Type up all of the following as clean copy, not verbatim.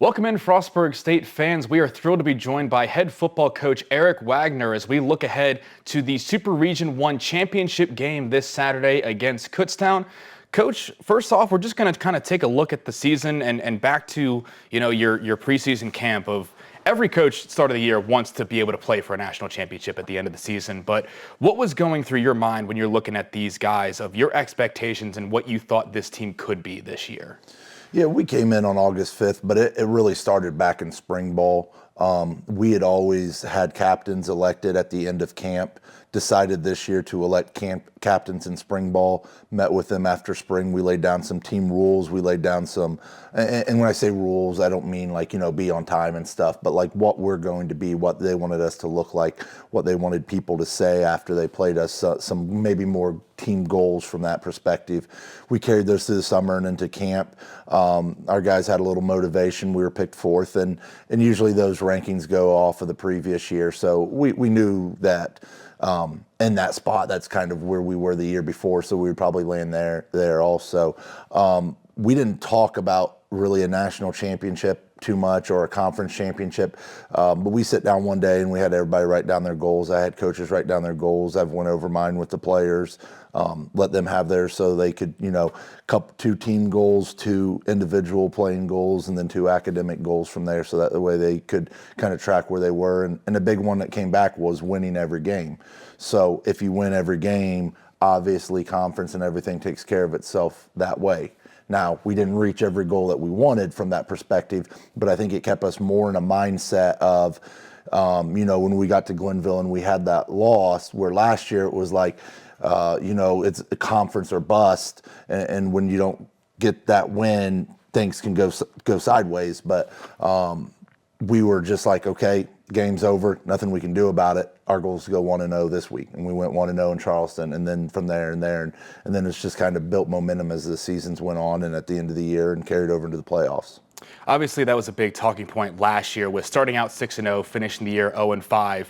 Welcome in, Frostburg State fans. We are thrilled to be joined by head football coach Eric Wagoner as we look ahead to the Super Region 1 championship game this Saturday against Kutztown. Coach, first off, we're just going to kind of take a look at the season and back to, your preseason camp of every coach start of the year wants to be able to play for a national championship at the end of the season. But what was going through your mind when you're looking at these guys of your expectations and what you thought this team could be this year? Yeah, we came in on August 5th, but it really started back in spring ball. We had always had captains elected at the end of camp, decided this year to elect captains in spring ball, met with them after spring. We laid down some team rules. We laid down some, and when I say rules, I don't mean be on time and stuff, but like what we're going to be, what they wanted us to look like, what they wanted people to say after they played us, some maybe more team goals from that perspective. We carried those through the summer and into camp. Our guys had a little motivation. We were picked fourth, and usually those rankings go off of the previous year. So we knew that in that spot, that's kind of where we were the year before. So we would probably land there also. We didn't talk about really a national championship too much or a conference championship, but we sit down one day and we had everybody write down their goals. I had coaches write down their goals. I've went over mine with the players, let them have theirs so they could, two team goals, two individual playing goals, and then two academic goals from there, so that the way they could kind of track where they were. And the big one that came back was winning every game. So if you win every game, obviously conference and everything takes care of itself that way. Now, we didn't reach every goal that we wanted from that perspective, but I think it kept us more in a mindset of, when we got to Glenville and we had that loss, where last year it was like, it's a conference or bust, and when you don't get that win, things can go sideways. But we were just like, okay, game's over, nothing we can do about it. Our goal is to go 1-0 this week, and we went 1-0 in Charleston, and then from there and then it's just kind of built momentum as the seasons went on, and at the end of the year, and carried over into the playoffs. Obviously, that was a big talking point last year with starting out 6-0, finishing the year 0-5.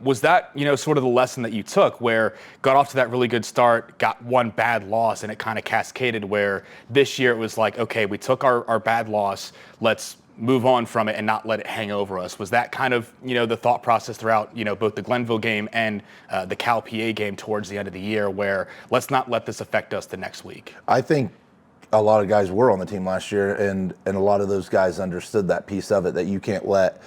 Was that, sort of the lesson that you took where got off to that really good start, got one bad loss, and it kind of cascaded where this year it was like, okay, we took our bad loss, let's move on from it and not let it hang over us? Was that kind of, the thought process throughout, both the Glenville game and the Cal PA game towards the end of the year where let's not let this affect us the next week? I think a lot of guys were on the team last year, and a lot of those guys understood that piece of it, that you can't let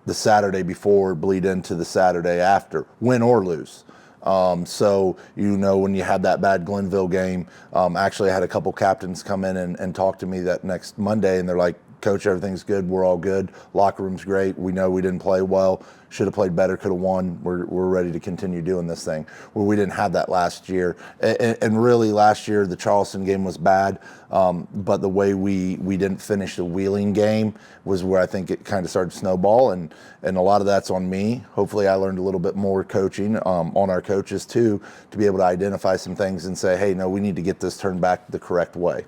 the Saturday before bleed into the Saturday after, win or lose. So, when you had that bad Glenville game, actually I had a couple captains come in and talk to me that next Monday, and they're like, Coach, everything's good. We're all good. Locker room's great. We know we didn't play well. Should have played better. Could have won. We're ready to continue doing this thing. Where we didn't have that last year. And really, last year the Charleston game was bad. But the way we didn't finish the Wheeling game was where I think it kind of started to snowball. And a lot of that's on me. Hopefully, I learned a little bit more coaching on our coaches too, to be able to identify some things and say, hey, no, we need to get this turned back the correct way.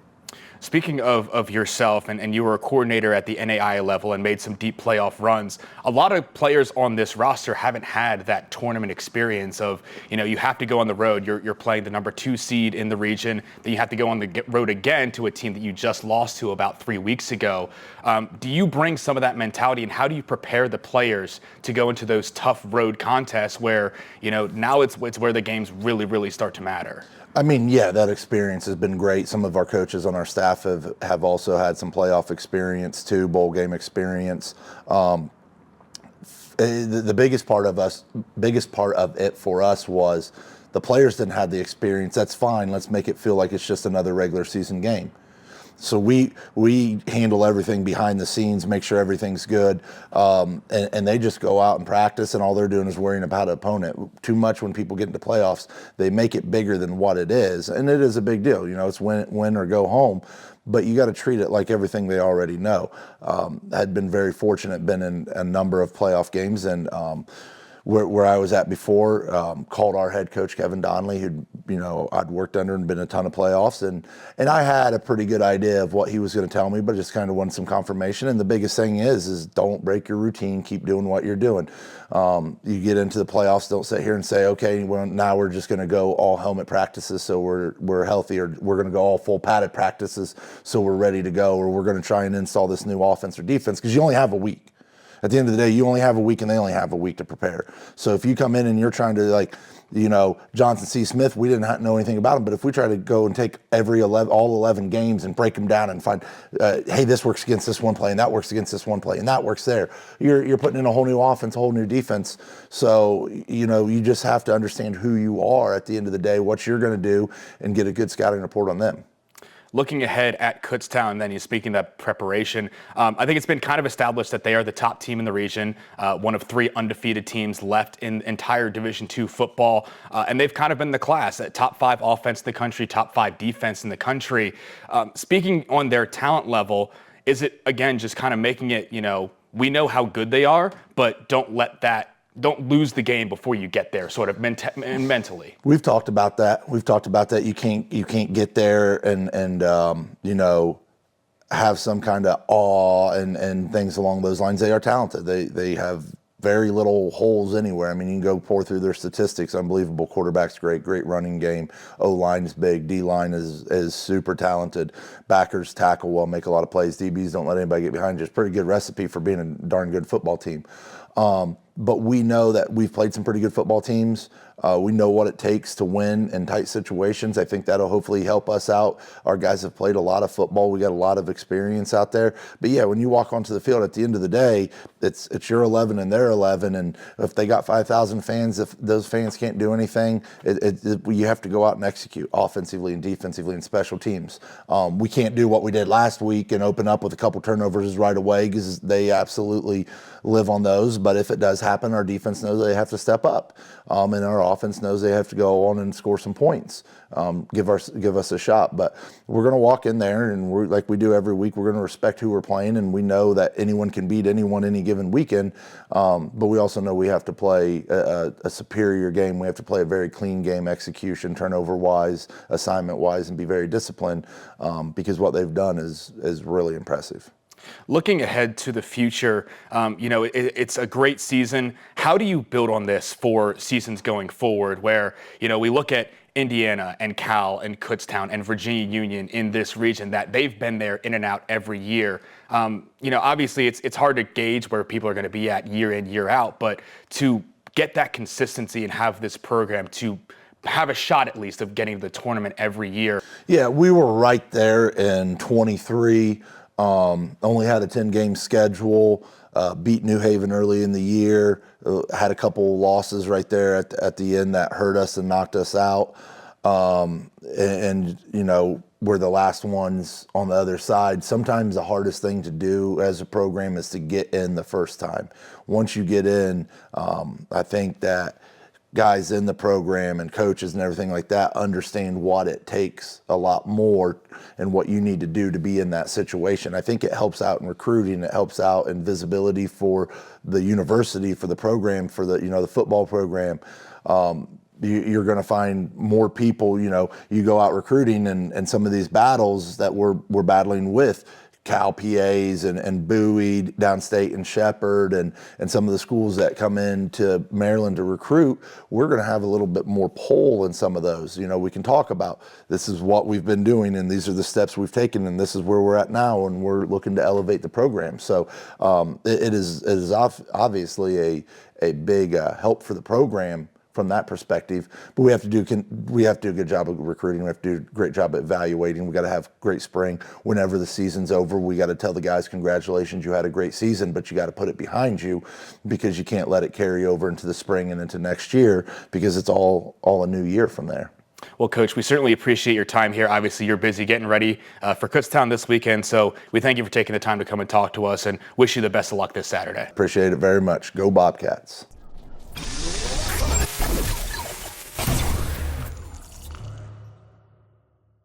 Speaking of yourself, and you were a coordinator at the NAIA level and made some deep playoff runs, a lot of players on this roster haven't had that tournament experience of, you have to go on the road. You're playing the number 2 seed in the region. Then you have to go on the road again to a team that you just lost to about 3 weeks ago. Do you bring some of that mentality, and how do you prepare the players to go into those tough road contests where, now it's where the games really, really start to matter? I mean, yeah, that experience has been great. Some of our coaches on our staff have also had some playoff experience too, bowl game experience. The biggest part of it for us was the players didn't have the experience. That's fine. Let's make it feel like it's just another regular season game. So we handle everything behind the scenes, make sure everything's good, and they just go out and practice, and all they're doing is worrying about an opponent. Too much when people get into playoffs, they make it bigger than what it is, and it is a big deal. It's win or go home, but you got to treat it like everything they already know. I'd been very fortunate, been in a number of playoff games, and where I was at before, called our head coach Kevin Donnelly, who I'd worked under and been in a ton of playoffs, and I had a pretty good idea of what he was going to tell me, but just kind of wanted some confirmation. And the biggest thing is don't break your routine, keep doing what you're doing. You get into the playoffs, don't sit here and say, okay, well, now we're just going to go all helmet practices so we're healthy, or we're going to go all full padded practices so we're ready to go, or we're going to try and install this new offense or defense, because you only have a week. At the end of the day, you only have a week, and they only have a week to prepare. So if you come in and you're trying to, Johnson C. Smith, we didn't know anything about him, but if we try to go and take all 11 games and break them down and find, hey, this works against this one play, and that works against this one play, and that works there, you're putting in a whole new offense, a whole new defense. So, you just have to understand who you are at the end of the day, what you're going to do, and get a good scouting report on them. Looking ahead at Kutztown, then you're speaking that preparation. I think it's been kind of established that they are the top team in the region, one of 3 undefeated teams left in entire Division II football, and they've kind of been the class at top 5 offense in the country, top 5 defense in the country. Speaking on their talent level, is it again just kind of making it, we know how good they are, but don't lose the game before you get there, sort of mentally. We've talked about that. You can't get there and have some kind of awe and things along those lines. They are talented. They have very little holes anywhere. I mean, you can go pour through their statistics. Unbelievable. Quarterback's great running game. O-line is big. D-line is super talented. Backers tackle well, make a lot of plays. DBs don't let anybody get behind you. It's a pretty good recipe for being a darn good football team. But we know that we've played some pretty good football teams. We know what it takes to win in tight situations. I think that'll hopefully help us out. Our guys have played a lot of football. We got a lot of experience out there. But yeah, when you walk onto the field at the end of the day, it's your 11 and their 11. And if they got 5,000 fans, if those fans can't do anything, you have to go out and execute offensively and defensively and special teams. We can't do what we did last week and open up with a couple turnovers right away, because they absolutely live on those. But if it does happen, our defense knows they have to step up, and our offense knows they have to go on and score some points, give us a shot. But we're going to walk in there, and we're like we do every week. We're going to respect who we're playing, and we know that anyone can beat anyone any given weekend. But we also know we have to play a superior game. We have to play a very clean game, execution, turnover wise, assignment wise, and be very disciplined, because what they've done is really impressive. Looking ahead to the future, it's a great season. How do you build on this for seasons going forward, where, we look at Indiana and Cal and Kutztown and Virginia Union in this region, that they've been there in and out every year. Obviously it's hard to gauge where people are going to be at year in, year out, but to get that consistency and have this program to have a shot at least of getting to the tournament every year. Yeah, we were right there in 23. Only had a 10-game schedule, beat New Haven early in the year, had a couple losses right there at the end that hurt us and knocked us out. We're the last ones on the other side. Sometimes the hardest thing to do as a program is to get in the first time. Once you get in, I think that guys in the program and coaches and everything like that understand what it takes a lot more and what you need to do to be in that situation. I think it helps out in recruiting. It helps out in visibility for the university, for the program, for the football program. You're going to find more people. You go out recruiting, and some of these battles that we're battling with, Cal PAs and Bowie downstate and Shepherd and some of the schools that come into Maryland to recruit, we're going to have a little bit more pull in some of those. We can talk about, this is what we've been doing, and these are the steps we've taken, and this is where we're at now, and we're looking to elevate the program. So it is obviously a big help for the program from that perspective, but we have to do a good job of recruiting. We have to do a great job at evaluating. We got to have great spring. Whenever the season's over, we got to tell the guys, congratulations, you had a great season, but you got to put it behind you, because you can't let it carry over into the spring and into next year, because it's all a new year from there. Well, Coach, we certainly appreciate your time here. Obviously, you're busy getting ready for Kutztown this weekend, so we thank you for taking the time to come and talk to us, and wish you the best of luck this Saturday. Appreciate it very much. Go Bobcats.